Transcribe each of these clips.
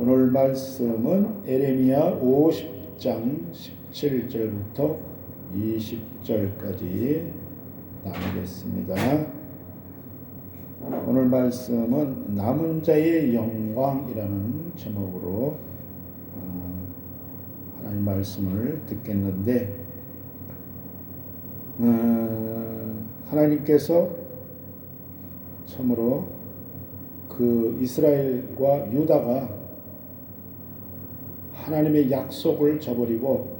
오늘 말씀은 에레미야 50장 17절부터 20절까지 나누겠습니다. 오늘 말씀은 남은 자의 영광이라는 제목으로 하나님 말씀을 듣겠는데, 하나님께서 참으로 그 이스라엘과 유다가 하나님의 약속을 저버리고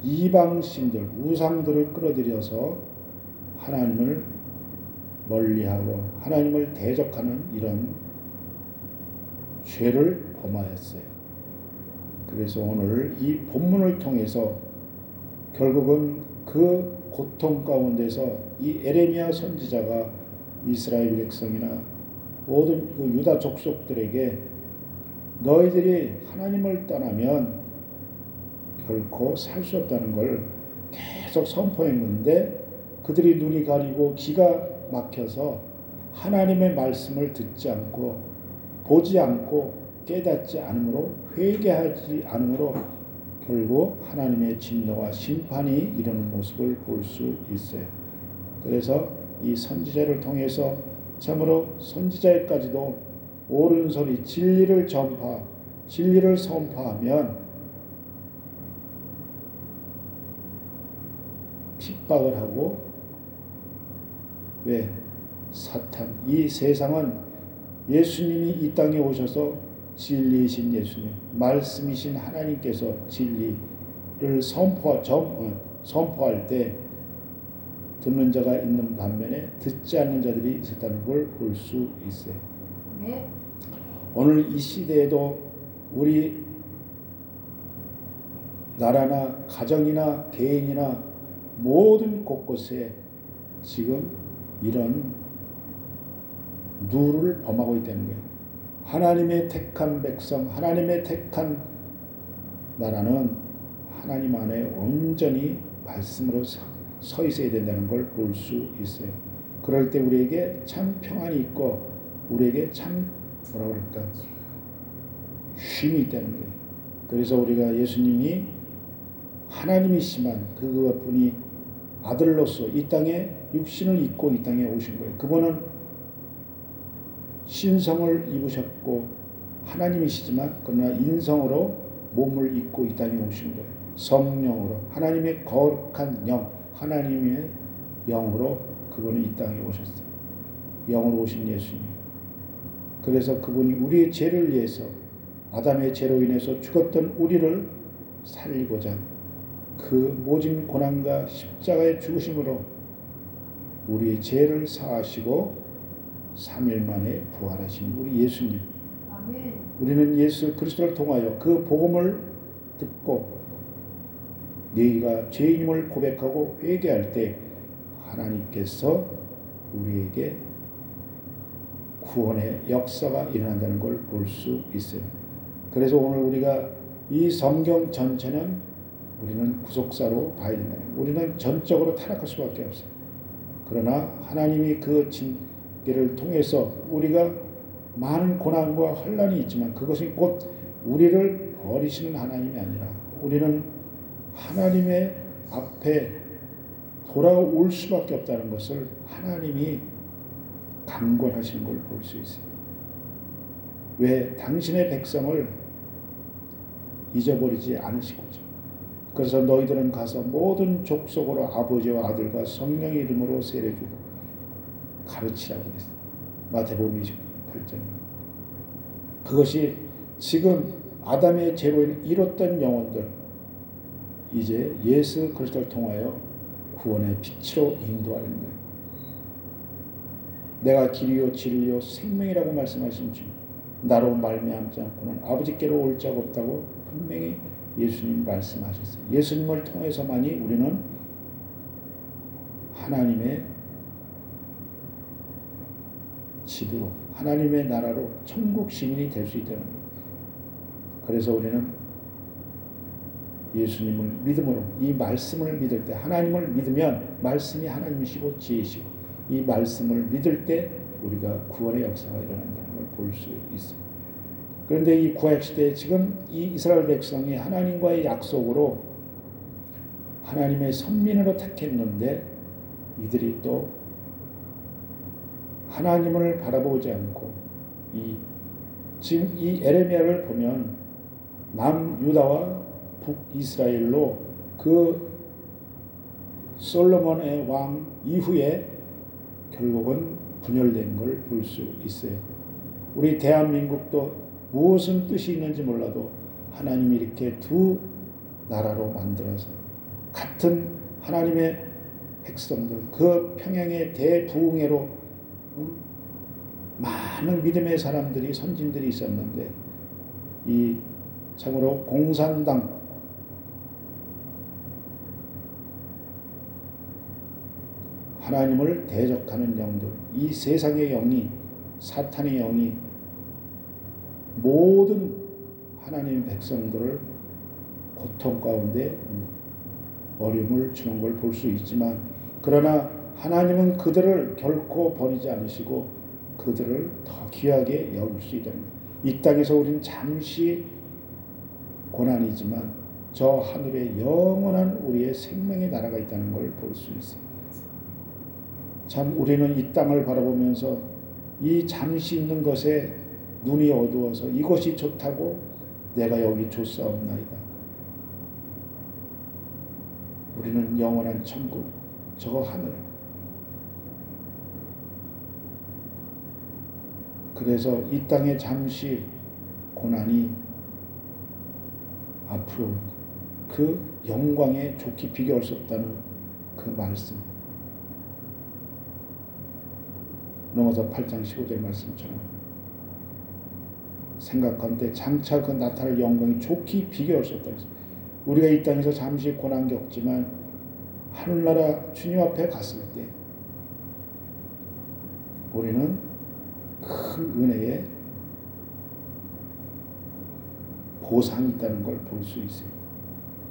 이방신들, 우상들을 끌어들여서 하나님을 멀리하고 하나님을 대적하는 이런 죄를 범하였어요. 그래서 오늘 이 본문을 통해서 결국은 그 고통 가운데서 이 에레미야 선지자가 이스라엘 백성이나 모든 그 유다 족속들에게 너희들이 하나님을 떠나면 결코 살 수 없다는 걸 계속 선포했는데, 그들이 눈이 가리고 귀가 막혀서 하나님의 말씀을 듣지 않고 보지 않고 깨닫지 않으므로, 회개하지 않으므로 결국 하나님의 진노와 심판이 이르는 모습을 볼 수 있어요. 그래서 이 선지자를 통해서 참으로 선지자에까지도 옳은 소리, 진리를 선포하면 핍박을 하고, 왜? 사탄, 이 세상은 예수님이 이 땅에 오셔서 진리이신 예수님, 말씀이신 하나님께서 진리를 선포할 때 듣는 자가 있는 반면에 듣지 않는 자들이 있었다는 걸 볼 수 있어요. 네. 오늘 이 시대에도 우리 나라나 가정이나 개인이나 모든 곳곳에 지금 이런 누를 범하고 있다는 거예요. 하나님의 택한 백성, 하나님의 택한 나라는 하나님 안에 온전히 말씀으로 서 있어야 된다는 걸 볼 수 있어요. 그럴 때 우리에게 참 평안이 있고, 우리에게 참 쉼이 있다는 거예요. 그래서 우리가 예수님이 하나님이시만 그분이 아들로서 이 땅에 육신을 입고 이 땅에 오신 거예요. 그분은 신성을 입으셨고 하나님이시지만 그러나 인성으로 몸을 입고 이 땅에 오신 거예요. 성령으로, 하나님의 거룩한 영, 하나님의 영으로 그분은 이 땅에 오셨어요. 영으로 오신 예수님. 그래서 그분이 우리의 죄를 위해서, 아담의 죄로 인해서 죽었던 우리를 살리고자 그 모진 고난과 십자가의 죽으심으로 우리의 죄를 사하시고 3일 만에 부활하신 우리 예수님. 아멘. 우리는 예수 그리스도를 통하여 그 복음을 듣고 너희가 죄인임을 고백하고 회개할 때 하나님께서 우리에게 구원의 역사가 일어난다는 걸 볼 수 있어요. 그래서 오늘 우리가 이 성경 전체는 우리는 구속사로 봐야 된다는 거예요. 우리는 전적으로 타락할 수밖에 없어요. 그러나 하나님이 그 징계를 통해서 우리가 많은 고난과 환난이 있지만 그것이 곧 우리를 버리시는 하나님이 아니라 우리는 하나님의 앞에 돌아올 수밖에 없다는 것을 하나님이 강권하시는 걸 볼 수 있어요. 왜? 당신의 백성을 잊어버리지 않으시고자. 그래서 너희들은 가서 모든 족속으로 아버지와 아들과 성령의 이름으로 세례주고 가르치라고 했어요. 마태복음 28장. 그것이 지금 아담의 죄로 이뤘던 영혼들, 이제 예수 그리스도를 통하여 구원의 빛으로 인도하는 거예요. 내가 길이요 진리요 생명이라고 말씀하신 주, 나로 말미암지 않고는 아버지께로 올 자가 없다고 분명히 예수님 말씀하셨어요. 예수님을 통해서만이 우리는 하나님의 집으로, 하나님의 나라로 천국 시민이 될 수 있다는 거예요. 그래서 우리는 예수님을 믿음으로, 이 말씀을 믿을 때, 하나님을 믿으면 말씀이 하나님이시고 지혜시고, 이 말씀을 믿을 때 우리가 구원의 역사가 일어난다는 걸 볼 수 있습니다. 그런데 이 구약 시대에 지금 이 이스라엘 백성이 하나님과의 약속으로 하나님의 선민으로 택했는데 이들이 또 하나님을 바라보지 않고 지금 이 에레미야를 보면 남유다와 북이스라엘로 그 솔로몬의 왕 이후에 결국은 분열된 걸 볼 수 있어요. 우리 대한민국도 무엇은 뜻이 있는지 몰라도 하나님이 이렇게 두 나라로 만들어서 같은 하나님의 백성들, 그 평양의 대부흥회로 많은 믿음의 사람들이, 선진들이 있었는데 이 참으로 공산당, 하나님을 대적하는 영들, 이 세상의 영이, 사탄의 영이 모든 하나님의 백성들을 고통 가운데 어려움을 주는 걸 볼 수 있지만, 그러나 하나님은 그들을 결코 버리지 않으시고 그들을 더 귀하게 여길 수 있다. 이 땅에서 우리는 잠시 고난이지만 저 하늘에 영원한 우리의 생명의 나라가 있다는 걸 볼 수 있어요. 참 우리는 이 땅을 바라보면서 이 잠시 있는 것에 눈이 어두워서 이것이 좋다고 내가 여기 좋사옵나이다. 우리는 영원한 천국, 저 하늘. 그래서 이 땅에 잠시 고난이 앞으로 그 영광에 좋게 비교할 수 없다는 그 말씀. 로마서 8장 15절 말씀처럼 생각한데 장차 그 나타날 영광이 좋게 비교할 수 없다. 우리가 이 땅에서 잠시 고난 겪지만 하늘나라 주님 앞에 갔을 때 우리는 큰 은혜의 보상이 있다는 걸 볼 수 있어요.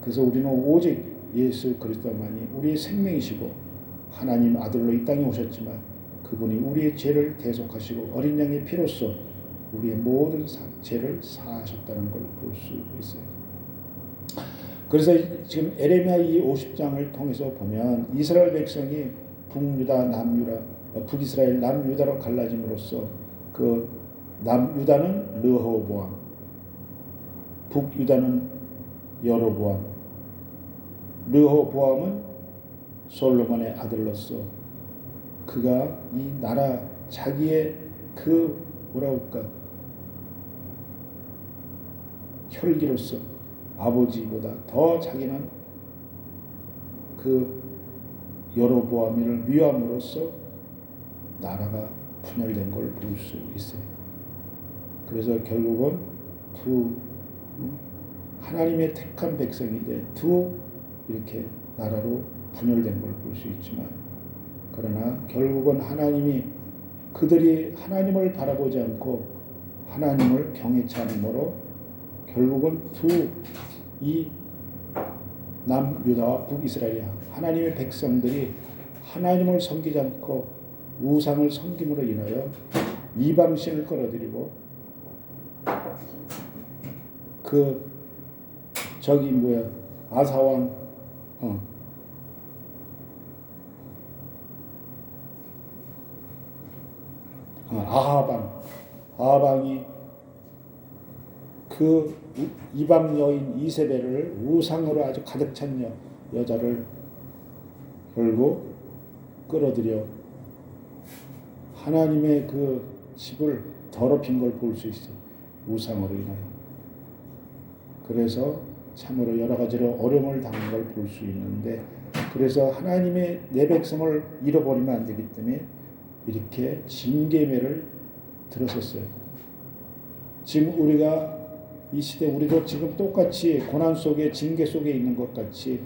그래서 우리는 오직 예수 그리스도만이 우리의 생명이시고 하나님 아들로 이 땅에 오셨지만 그분이 우리의 죄를 대속하시고 어린 양의 피로써 우리의 모든 죄를 사하셨다는 걸 볼 수 있어요. 그래서 지금 에레미야 이 50장을 통해서 보면 이스라엘 백성이 북유다, 남유다, 북이스라엘, 남유다로 갈라짐으로써 그 남유다는 르호보암, 북유다는 여로보암, 르호보암은 솔로몬의 아들로서 그가 이 나라 자기의 그 뭐라고 할까 혈기로서 아버지보다 더 자기는 그 여로보암을 미워함으로써 나라가 분열된 걸 볼 수 있어요. 그래서 결국은 두 하나님의 택한 백성인데 두 이렇게 나라로 분열된 걸 볼 수 있지만, 그러나 결국은 하나님이 그들이 하나님을 바라보지 않고 하나님을 경외치 않으므로 결국은 이 남유다와 북이스라엘 하나님의 백성들이 하나님을 섬기지 않고 우상을 섬김으로 인하여 이방신을 끌어들이고 아사왕 아하방이 그 이방 여인 이세벨을 우상으로 아주 가득 찬 여자를 결국 끌어들여 하나님의 그 집을 더럽힌 걸 볼 수 있어요. 우상으로 인하여. 그래서 참으로 여러 가지로 어려움을 당한 걸 볼 수 있는데, 그래서 하나님의 내 백성을 잃어버리면 안 되기 때문에 이렇게 징계매를 들었었어요. 지금 우리가 이 시대 우리도 지금 똑같이 고난 속에 징계 속에 있는 것 같이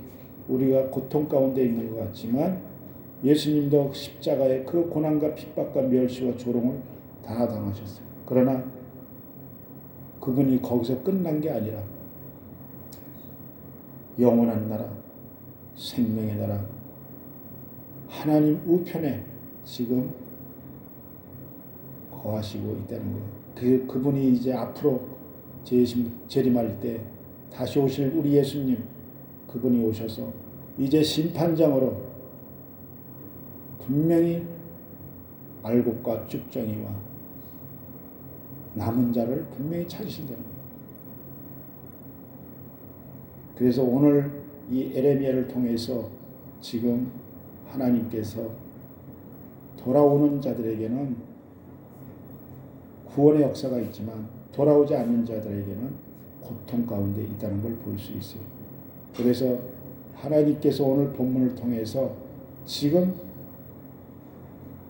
우리가 고통 가운데 있는 것 같지만 예수님도 십자가에 그 고난과 핍박과 멸시와 조롱을 다 당하셨어요. 그러나 그분이 거기서 끝난 게 아니라 영원한 나라, 생명의 나라, 하나님 우편에 지금 거하시고 있다는 거예요. 그분이 이제 앞으로 재림할 때 다시 오실 우리 예수님, 그분이 오셔서 이제 심판장으로 분명히 알곡과 쭉정이와 남은 자를 분명히 찾으신다는 거예요. 그래서 오늘 이 에레미야를 통해서 지금 하나님께서 돌아오는 자들에게는 구원의 역사가 있지만 돌아오지 않는 자들에게는 고통 가운데 있다는 걸 볼 수 있어요. 그래서 하나님께서 오늘 본문을 통해서 지금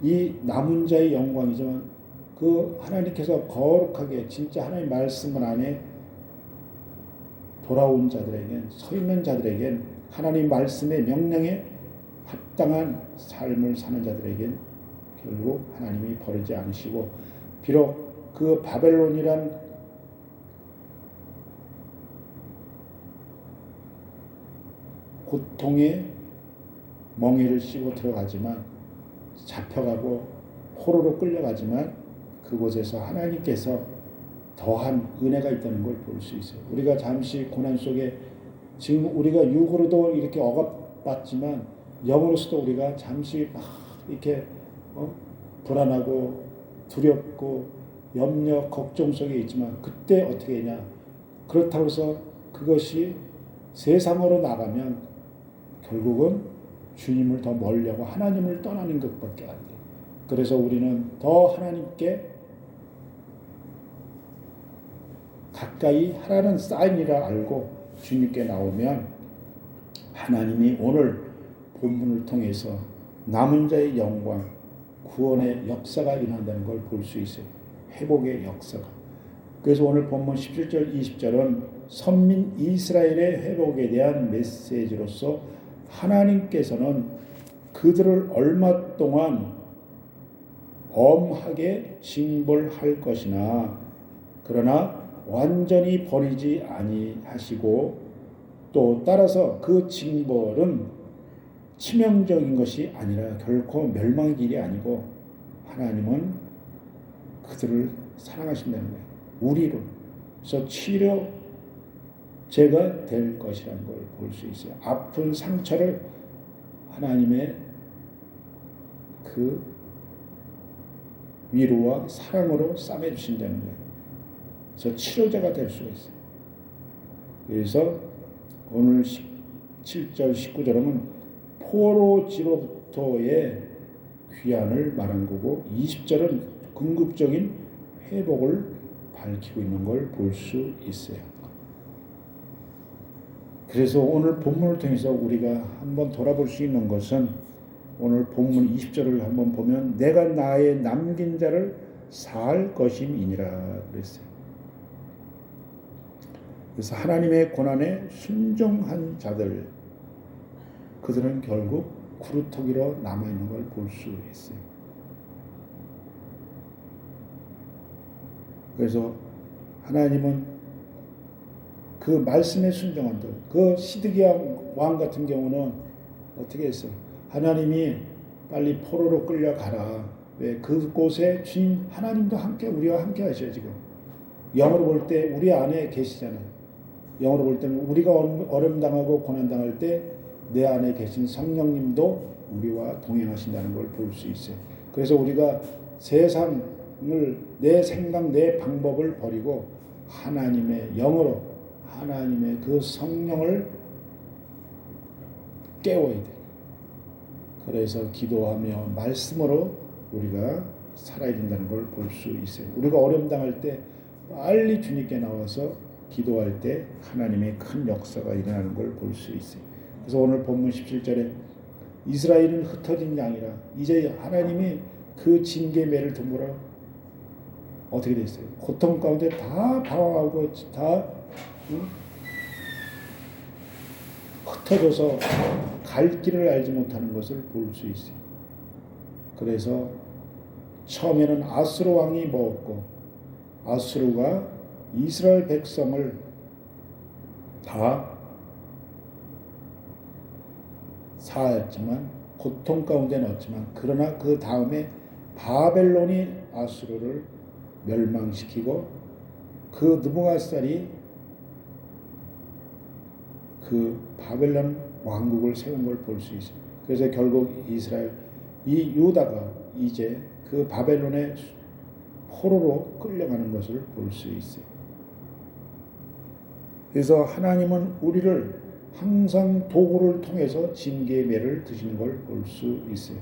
이 남은 자의 영광이지만 그 하나님께서 거룩하게 진짜 하나님 말씀 안에 돌아온 자들에겐, 서 있는 자들에겐, 하나님 말씀의 명령에 합당한 삶을 사는 자들에겐 결국 하나님이 버리지 않으시고, 비록 그 바벨론이란 고통의 멍에를 씌고 들어가지만, 잡혀가고 포로로 끌려가지만 그곳에서 하나님께서 더한 은혜가 있다는 걸 볼 수 있어요. 우리가 잠시 고난 속에 지금 우리가 육으로도 이렇게 억압받지만 영으로서도 우리가 잠시 막 이렇게 불안하고 두렵고 염려, 걱정 속에 있지만 그때 어떻게 하냐? 그렇다고 해서 그것이 세상으로 나가면 결국은 주님을 더 멀려고 하나님을 떠나는 것밖에 안 돼요. 그래서 우리는 더 하나님께 가까이 하라는 사인이라 알고 주님께 나오면 하나님이 오늘 본문을 통해서 남은 자의 영광, 구원의 역사가 일어난다는 걸 볼 수 있어요. 회복의 역사가. 그래서 오늘 본문 17절 20절은 선민 이스라엘의 회복에 대한 메시지로서 하나님께서는 그들을 얼마 동안 엄하게 징벌할 것이나 그러나 완전히 버리지 아니하시고, 또 따라서 그 징벌은 치명적인 것이 아니라 결코 멸망의 길이 아니고 하나님은 그들을 사랑하신다는 거예요. 우리로. 그래서 치료제가 될 것이라는 걸 볼 수 있어요. 아픈 상처를 하나님의 그 위로와 사랑으로 싸매주신다는 거예요. 그래서 치료제가 될 수가 있어요. 그래서 오늘 7절 19절은 포로지로부터의 귀환을 말한 거고, 20절은 궁극적인 회복을 밝히고 있는 걸 볼 수 있어요. 그래서 오늘 본문을 통해서 우리가 한번 돌아볼 수 있는 것은, 오늘 본문 20절을 한번 보면 내가 나의 남긴 자를 사할 것임이니라 그랬어요. 그래서 하나님의 고난에 순종한 자들, 그들은 결국 구루터기로 남아있는 걸 볼 수 있어요. 그래서 하나님은 그 말씀에 순종한 자, 그 시드기야 왕 같은 경우는 어떻게 했어요? 하나님이 빨리 포로로 끌려가라. 왜? 그곳에 주님 하나님도 함께 우리와 함께 하셔요. 지금 영으로 볼 때 우리 안에 계시잖아요. 영으로 볼 때는 우리가 어려움당하고 고난당할 때 내 안에 계신 성령님도 우리와 동행하신다는 걸 볼 수 있어요. 그래서 우리가 세상을, 내 생각, 내 방법을 버리고 하나님의 영으로, 하나님의 그 성령을 깨워야 돼요. 그래서 기도하며 말씀으로 우리가 살아야 된다는 걸 볼 수 있어요. 우리가 어려움 당할 때 빨리 주님께 나와서 기도할 때 하나님의 큰 역사가 일어나는 걸 볼 수 있어요. 그래서 오늘 본문 17절에 이스라엘은 흩어진 양이라, 이제 하나님이 그 징계매를 등으로 어떻게 됐어요? 고통 가운데 다 방황하고 다 흩어져서 갈 길을 알지 못하는 것을 볼 수 있어요. 그래서 처음에는 아수르 왕이 먹었고, 아수르가 이스라엘 백성을 다 사했지만, 고통 가운데 넣었지만, 그러나 그 다음에 바벨론이 아수르를 멸망시키고 그 느부갓네살이 그 바벨론 왕국을 세운 걸 볼 수 있어요. 그래서 결국 이스라엘 이 유다가 이제 그 바벨론의 포로로 끌려가는 것을 볼 수 있어요. 그래서 하나님은 우리를 항상 도구를 통해서 징계의 매를 드시는 걸 볼 수 있어요.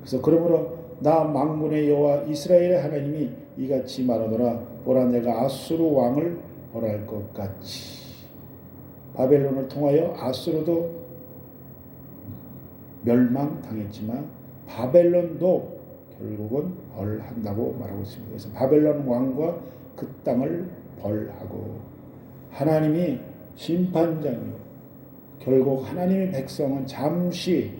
그래서 그러므로 나 만군의 여호와 이스라엘의 하나님이 이같이 말하노라. 보라, 내가 아수르 왕을 벌할 것 같이. 바벨론을 통하여 아수르도 멸망당했지만 바벨론도 결국은 벌한다고 말하고 있습니다. 그래서 바벨론 왕과 그 땅을 벌하고, 하나님이 심판장이요 결국 하나님의 백성은 잠시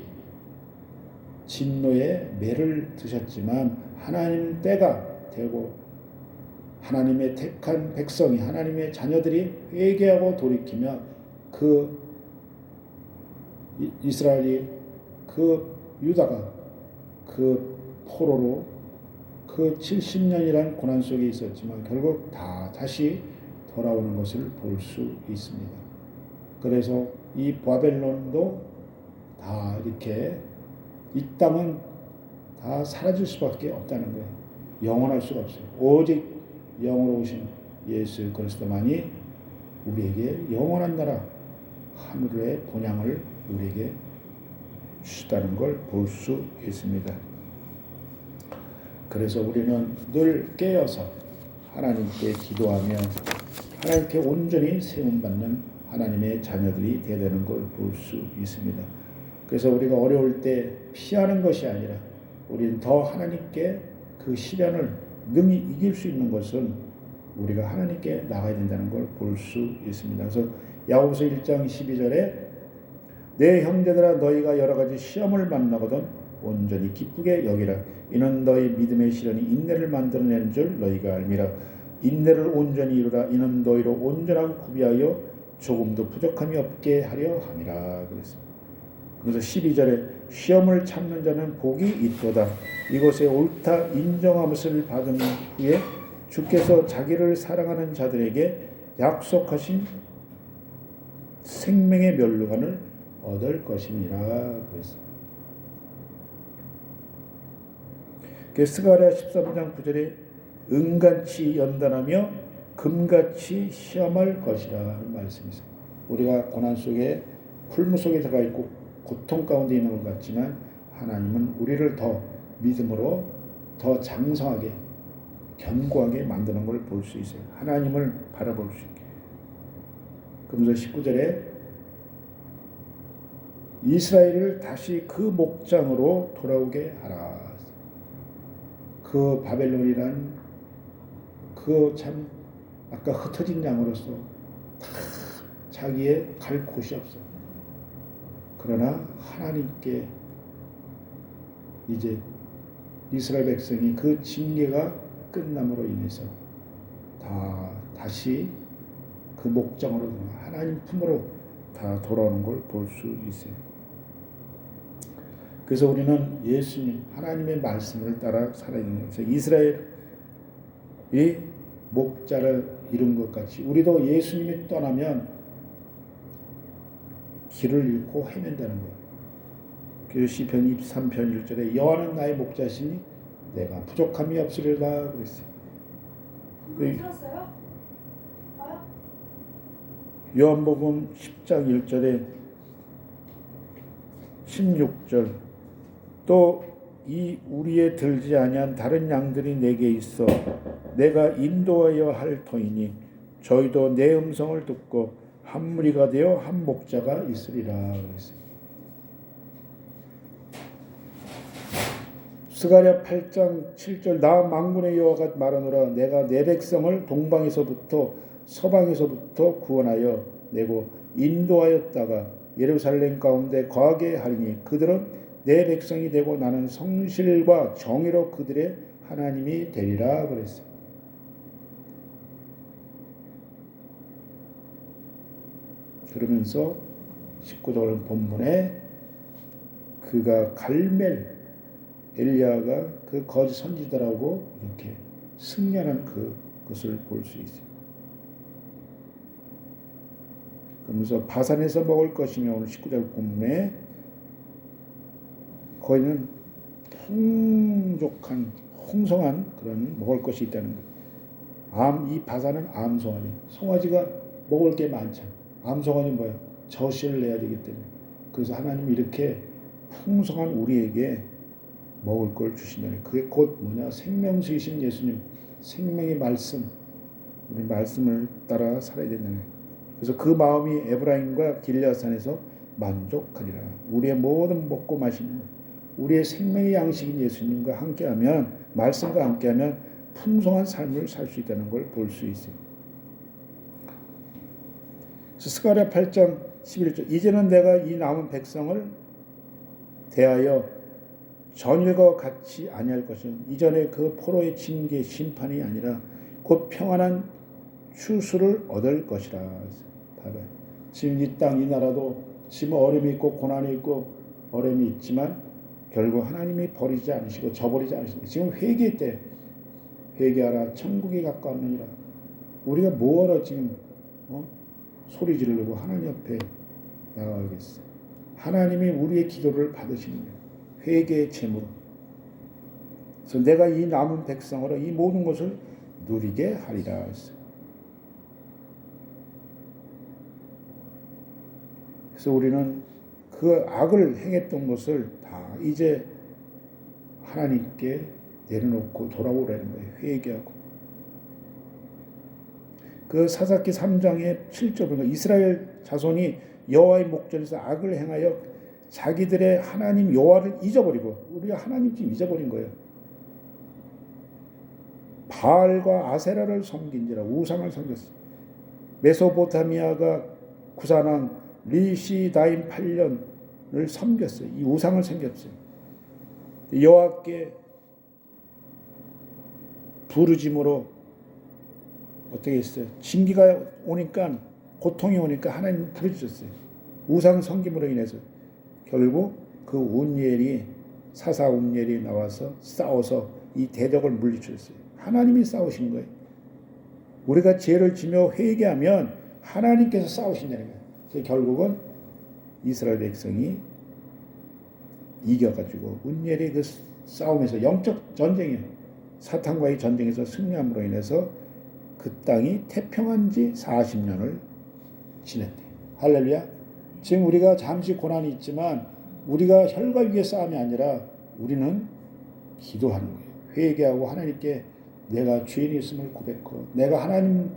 진노의 매를 드셨지만 하나님 때가 되고 하나님의 택한 백성이, 하나님의 자녀들이 회개하고 돌이키며 그 이스라엘이 그 유다가 그 포로로 그 70년이라는 고난 속에 있었지만 결국 다 다시 돌아오는 것을 볼 수 있습니다. 그래서 이 바벨론도 다 이렇게 이 땅은 다 사라질 수밖에 없다는 거예요. 영원할 수가 없어요. 오직 영으로 오신 예수 그리스도만이 우리에게 영원한 나라 하늘의 본향을 우리에게 주시다는 걸 볼 수 있습니다. 그래서 우리는 늘 깨어서 하나님께 기도하며 하나님께 온전히 세움받는 하나님의 자녀들이 되는 걸 볼 수 있습니다. 그래서 우리가 어려울 때 피하는 것이 아니라 우리는 더 하나님께 그 시련을 능히 이길 수 있는 것은 우리가 하나님께 나가야 된다는 걸 볼 수 있습니다. 그래서 야고보서 1장 12절에 내 형제들아, 너희가 여러 가지 시험을 만나거든 온전히 기쁘게 여기라. 이는 너희 믿음의 시련이 인내를 만들어내는 줄 너희가 알미라. 인내를 온전히 이루라. 이는 너희로 온전하고 구비하여 조금도 부족함이 없게 하려 함이라 그랬습니다. 그래서 12절에 시험을 참는 자는 복이 있도다. 이것에 옳다 인정함을 받은 후에 주께서 자기를 사랑하는 자들에게 약속하신 생명의 면류관을 얻을 것이니라 그랬습니다. 스가랴 13장 9절에 은같이 연단하며 금같이 시험할 것이라는 말씀이 있습니다. 우리가 고난 속에 풀무 속에 들어가 있고 고통 가운데 있는 것 같지만 하나님은 우리를 더 믿음으로 더 장성하게 견고하게 만드는 걸 볼 수 있어요. 하나님을 바라볼 수 있게. 그러면서 19절에 이스라엘을 다시 그 목장으로 돌아오게 하라. 그 바벨론이란 그 참 아까 흩어진 양으로서 다 자기의 갈 곳이 없어. 그러나 하나님께 이제 이스라엘 백성이 그 징계가 끝남으로 인해서 다시 그 목장으로 하나님 품으로 다 돌아오는 걸 볼 수 있어요. 그래서 우리는 예수님 하나님의 말씀을 따라 살아야 되는 거예요. 그래서 이스라엘이 목자를 이룬 것 같이 우리도 예수님이 떠나면 길을 잃고 헤맨다는 거예요. 그래서 시편 23편 1절에 여호와는 나의 목자시니 내가 부족함이 없으리라 그랬어요. 들었어요? 요한복음 10장 1절에 16절 또 이 우리에 들지 아니한 다른 양들이 내게 있어 내가 인도하여 할 터이니 저희도 내 음성을 듣고 한 무리가 되어 한 목자가 있으리라 그랬어요. 스가랴 8장 7절 나 만군의 여호와가 말하노라. 내가 내 백성을 동방에서부터 서방에서부터 구원하여 내고 인도하였다가 예루살렘 가운데 거하게 하리니 그들은 내 백성이 되고 나는 성실과 정의로 그들의 하나님이 되리라 그랬어요. 그러면서 19절 본문에 그가 갈멜 엘리야가 그 거짓 선지자라고 이렇게 승리하는 그 것을 볼 수 있어요. 그러면서 바산에서 먹을 것이며 오늘 19절 본문에 거기는 풍족한 풍성한 그런 먹을 것이 있다는 거예요. 이 바산은 암송아지. 송아지가 먹을 게 많잖아. 암송아지는 뭐야? 젖을 내야 되기 때문에. 그래서 하나님이 이렇게 풍성한 우리에게 먹을 걸 주신다는 거예요. 그게 곧 뭐냐? 생명수이신 예수님, 생명의 말씀, 우리 말씀을 따라 살아야 된다는 거예요. 그래서 그 마음이 에브라임과 길르앗산에서 만족하리라. 우리의 모든 먹고 마시는 우리의 생명의 양식인 예수님과 함께하면, 말씀과 함께하면 풍성한 삶을 살 수 있다는 걸 볼 수 있어요. 스가랴 8장 11절 이제는 내가 이 남은 백성을 대하여 전일과 같이 아니할 것은 이전에 그 포로의 징계 심판이 아니라 곧 평안한 추수를 얻을 것이라. 봐봐요. 지금 이 땅 이 나라도 지금 어려움이 있고 고난이 있고 어려움이 있지만 결국 하나님이 버리지 않으시고 저버리지 않으시고 지금 회개 때 회개하라 천국이 가까웠느니라. 우리가 뭐하러 지금 소리 지르고 하나님 앞에 나가겠어. 하나님이 우리의 기도를 받으시는 거예요. 회개의 제물로. 그래서 내가 이 남은 백성으로 이 모든 것을 누리게 하리라 했어요. 그래서 우리는 그 악을 행했던 것을 다 이제 하나님께 내려놓고 돌아오라는 거예요. 회개하고. 그 사사기 3장의 7절 보면 이스라엘 자손이 여호와의 목전에서 악을 행하여 자기들의 하나님 여호와를 잊어버리고 우리가 하나님 지금 잊어버린 거예요. 바알과 아세라를 섬긴지라 우상을 섬겼어요. 메소포타미아가 구산왕 리시다임 8년을 섬겼어요. 이 우상을 섬겼어요. 여호와께 부르짐으로 어떻게 했어요? 징계가 오니까 고통이 오니까 하나님 부르짖었어요. 우상 섬김으로 인해서 결국 그 운니엘이 사사 운니엘이 나와서 싸워서 이 대적을 물리쳤어요. 하나님이 싸우신 거예요. 우리가 죄를 지며 회개하면 하나님께서 싸우신다는 거예요. 그래서 결국은 이스라엘 백성이 이겨가지고 운니엘이 그 싸움에서 영적 전쟁이에요. 사탄과의 전쟁에서 승리함으로 인해서 그 땅이 태평한 지 40년을 지냈대요. 할렐루야. 지금 우리가 잠시 고난이 있지만 우리가 혈과 육의 싸움이 아니라 우리는 기도하는 거예요. 회개하고 하나님께 내가 죄인이 있음을 고백하고 내가 하나님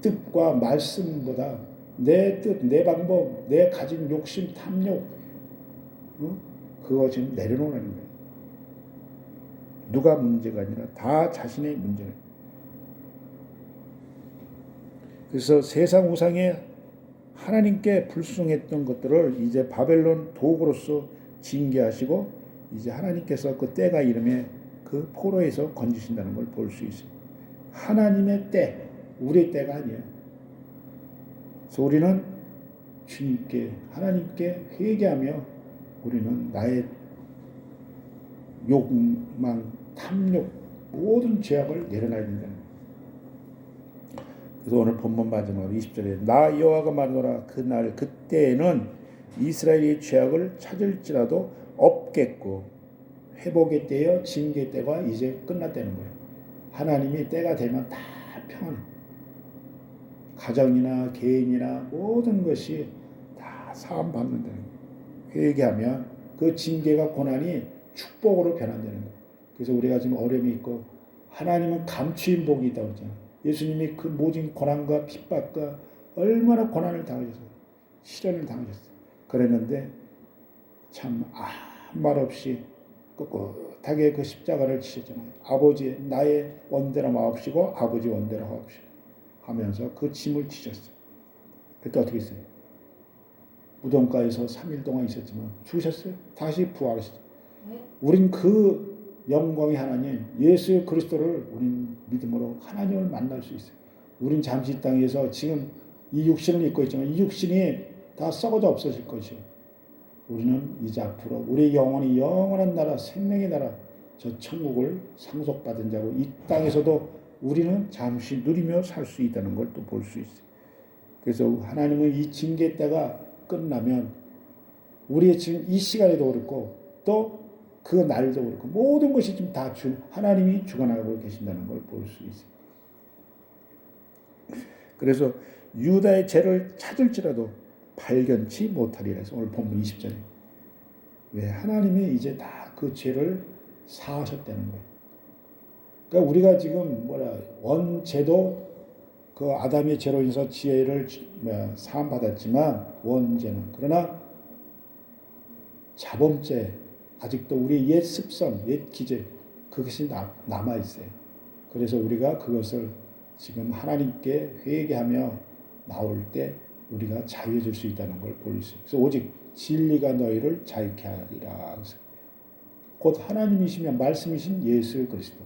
뜻과 말씀보다 내 뜻, 내 방법, 내 가진 욕심, 탐욕 그거 지금 내려놓는 거예요. 누가 문제가 아니라 다 자신의 문제예요. 그래서 세상 우상에 하나님께 불순종했던 것들을 이제 바벨론 도구로서 징계하시고 이제 하나님께서 그 때가 이름에 그 포로에서 건지신다는 걸 볼 수 있어요. 하나님의 때, 우리의 때가 아니에요. 그래서 우리는 주님께 하나님께 회개하며 우리는 나의 욕망, 탐욕 모든 죄악을 내려놔야 된다는 거예요. 그래서 오늘 본문 마지막 20절에 나 여호와가 말하노라 그날 그때에는 이스라엘의 죄악을 찾을지라도 없겠고 회복의 때여 징계의 때가 이제 끝났다는 거예요. 하나님이 때가 되면 다 평안해. 가정이나 개인이나 모든 것이 다 사함 받는다는 거예요. 회개하면 그 징계가 고난이 축복으로 변한다는 거예요. 그래서 우리가 지금 어려움이 있고 하나님은 감추인 복이 있다고 했잖아요. 예수님이 그 모진 고난과 핍박과 얼마나 고난을 당하셨어요. 시련을 당하셨어요. 그랬는데 참 아무 말 없이 꿋꿋하게 그 십자가를 지셨잖아요. 아버지 나의 원대로 마옵시고 아버지 원대로 하옵시고 하면서 그 짐을 지셨어요. 그때 어떻게 했어요? 무덤가에서 3일 동안 있었지만 죽으셨어요. 다시 부활하셨어요. 우린 그 영광의 하나님 예수 그리스도를 우린 믿음으로 하나님을 만날 수 있어요. 우린 잠시 이 땅에서 지금 이 육신을 입고 있지만 이 육신이 다 썩어져 없어질 것이요. 우리는 이제 앞으로 우리 영혼이 영원한 나라 생명의 나라 저 천국을 상속받은 자고 이 땅에서도 우리는 잠시 누리며 살 수 있다는 걸 또 볼 수 있어요. 그래서 하나님은 이 징계 때가 끝나면 우리의 지금 이 시간에도 그렇고 또 그 날도 그렇고 모든 것이 지금 다 하나님이 주관하고 계신다는 걸 볼 수 있어요. 그래서 유다의 죄를 찾을지라도 발견치 못하리라 해서 오늘 본문 20절에 왜 하나님이 이제 다 그 죄를 사하셨다는 거예요. 그러니까 우리가 지금 원죄도 그 아담의 죄로 인해서 지혜를 사함 받았지만 원죄는 그러나 자범죄 아직도 우리의 옛 습성, 옛 기질 그것이 남아 있어요. 그래서 우리가 그것을 지금 하나님께 회개하며 나올 때 우리가 자유해질 수 있다는 걸 볼 수 있어요. 그래서 오직 진리가 너희를 자유케 하리라. 곧 하나님이시며 말씀이신 예수 그리스도.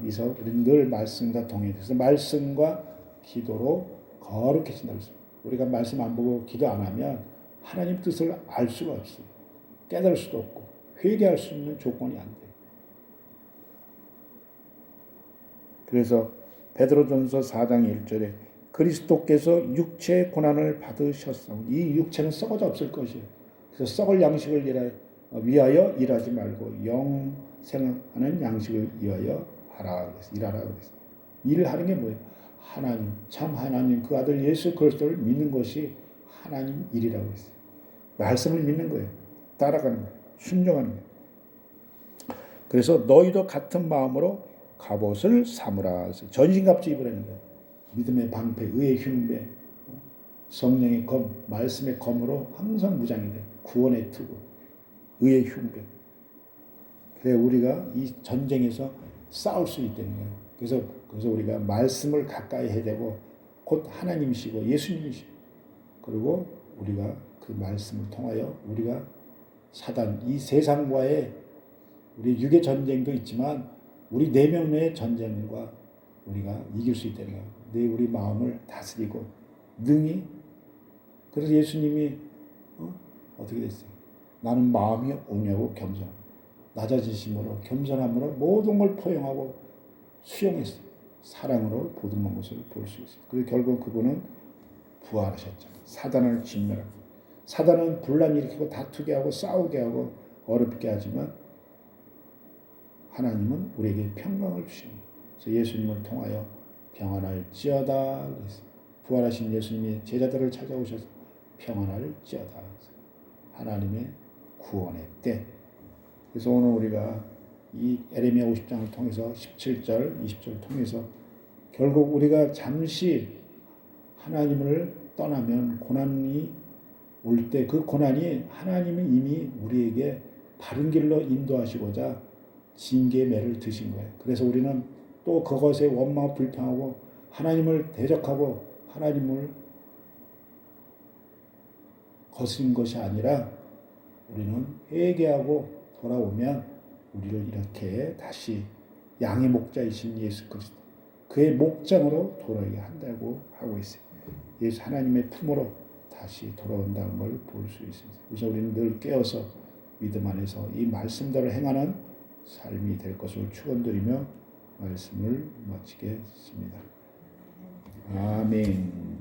이서 우리는 늘 말씀과 동행해서 말씀과 기도로 거룩해진다고 했습니다. 우리가 말씀 안 보고 기도 안 하면 하나님 뜻을 알 수가 없어요. 깨달을 수도 없고 회개할 수 있는 조건이 안 돼요. 그래서 베드로전서 4장 1절에 그리스도께서 육체의 고난을 받으셨사오니 이 육체는 썩어져 없을 것이에요. 그래서 썩을 양식을 위하여 일하지 말고 영생하는 양식을 위하여 일하라 그랬어요. 일을 하는 게 뭐예요? 하나님, 참 하나님 그 아들 예수 그리스도를 믿는 것이 하나님 일이라고 했어요. 말씀을 믿는 거예요. 따라가는 거예요. 순종하는 거예요. 그래서 너희도 같은 마음으로 갑옷을 삼으라. 전신갑주 입으라는 거예요. 믿음의 방패, 의의 흉배, 성령의 검, 말씀의 검으로 항상 무장이 돼. 구원의 투구, 의의 흉배. 그래 우리가 이 전쟁에서 싸울 수 있다는 거예요. 그래서 우리가 말씀을 가까이 해야 되고 곧 하나님이시고 예수님이시고 그리고 우리가 그 말씀을 통하여 우리가 사단 이 세상과의 우리 육의 전쟁도 있지만 우리 내면의 전쟁과 우리가 이길 수 있다는 거예요. 우리 마음을 다스리고 능히 그래서 예수님이 어떻게 됐어요? 나는 마음이 온유하고 겸손함 낮아지심으로 겸손함으로 모든 걸 포용하고 수용했어요. 사랑으로 보듬는 것을 볼 수 있어요. 그리고 결국 그분은 부활하셨죠. 사단을 진멸하고 사단은 분란 일으키고 다투게 하고 싸우게 하고 어렵게 하지만 하나님은 우리에게 평강을 주십니다. 그래서 예수님을 통하여 평안할지어다 그랬어요. 부활하신 예수님이 제자들을 찾아오셔서 평안할지어다. 하나님의 구원의 때. 그래서 오늘 우리가 이 에레미야 50장을 통해서 17절, 20절을 통해서 결국 우리가 잠시 하나님을 떠나면 고난이 올 때 그 고난이 하나님이 이미 우리에게 바른 길로 인도하시고자 징계의 매를 드신 거예요. 그래서 우리는 또 그것에 원망 불평하고 하나님을 대적하고 하나님을 거스린 것이 아니라 우리는 회개하고 돌아오면 우리를 이렇게 다시 양의 목자이신 예수 그리스도 그의 목장으로 돌아오게 한다고 하고 있어요. 예수 하나님의 품으로 다시 돌아온다는 걸 볼 수 있습니다. 그래서 우리는 늘 깨어서 믿음 안에서 이 말씀대로 행하는 삶이 될 것을 축원드리며 말씀을 마치겠습니다. 아멘.